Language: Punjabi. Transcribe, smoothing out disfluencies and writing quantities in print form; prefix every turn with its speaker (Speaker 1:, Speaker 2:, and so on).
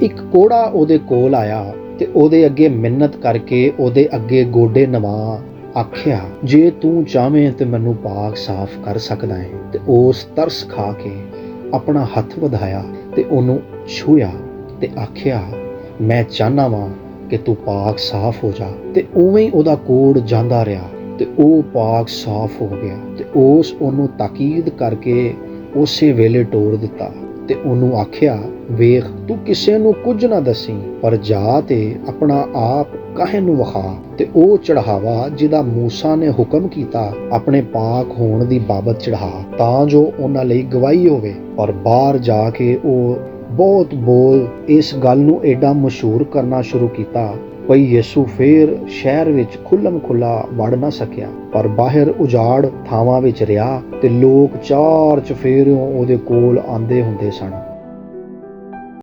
Speaker 1: ਇੱਕ ਕੋੜਾ ਉਹਦੇ ਕੋਲ ਆਇਆ ਤੇ ਉਹਦੇ ਅੱਗੇ ਮਿੰਨਤ ਕਰਕੇ ਉਹਦੇ ਅੱਗੇ ਗੋਡੇ ਨਵਾ ਆਖਿਆ, ਜੇ ਤੂੰ ਚਾਹਵੇਂ ਤੇ ਮੈਨੂੰ ਪਾਕ ਸਾਫ਼ ਕਰ ਸਕਦਾ ਹੈ। ਤੇ ਉਸ ਤਰਸ ਖਾ ਕੇ ਆਪਣਾ ਹੱਥ ਵਧਾਇਆ ਤੇ ਉਹਨੂੰ ਛੂਹਿਆ ਤੇ ਆਖਿਆ, ਮੈਂ ਚਾਹੁੰਦਾ ਵਾਂ ਕਿ ਤੂੰ ਪਾਕ ਸਾਫ਼ ਹੋ ਜਾ। ਤੇ ਉਵੇਂ ਹੀ ਉਹਦਾ ਕੋੜ ਜਾਂਦਾ ਰਿਹਾ ਤੇ ਉਹ ਪਾਕ ਸਾਫ਼ ਹੋ ਗਿਆ। ਤੇ ਉਹਨੂੰ ਤਾਕੀਦ ਕਰਕੇ ਉਸੇ ਵੇਲੇ ਤੋੜ ਦਿੱਤਾ ਤੇ ਉਹਨੂੰ ਆਖਿਆ, ਵੇਖ ਤੂੰ ਕਿਸੇ ਨੂੰ ਕੁਝ ਨਾ ਦੱਸੀ, ਪਰ ਜਾ ਤੇ ਆਪਣਾ ਆਪ ਕਾਹੇ ਨੂੰ ਵਿਖਾ ਤੇ ਉਹ ਚੜ੍ਹਾਵਾ ਜਿਹਦਾ ਮੂਸਾ ਨੇ ਹੁਕਮ ਕੀਤਾ ਆਪਣੇ ਪਾਕ ਹੋਣ ਦੀ ਬਾਬਤ ਚੜ੍ਹਾ, ਤਾਂ ਜੋ ਉਹਨਾਂ ਲਈ ਗਵਾਹੀ ਹੋਵੇ। ਪਰ ਬਾਹਰ ਜਾ ਕੇ ਉਹ ਬਹੁਤ ਬੋਲ ਇਸ ਗੱਲ ਨੂੰ ਐਡਾ ਮਸ਼ਹੂਰ ਕਰਨਾ ਸ਼ੁਰੂ ਕੀਤਾ। ਭਈ ਯਿਸੂ ਫੇਰ ਸ਼ਹਿਰ ਵਿੱਚ ਖੁੱਲ੍ਹਮ ਖੁੱਲ੍ਹਾ ਵੜ ਨਾ ਸਕਿਆ, ਪਰ ਬਾਹਰ ਉਜਾੜ ਥਾਵਾਂ ਵਿੱਚ ਰਿਹਾ ਤੇ ਲੋਕ ਚਾਰ ਚਫੇਰਿਓਂ ਉਹਦੇ ਕੋਲ ਆਉਂਦੇ ਹੁੰਦੇ ਸਨ।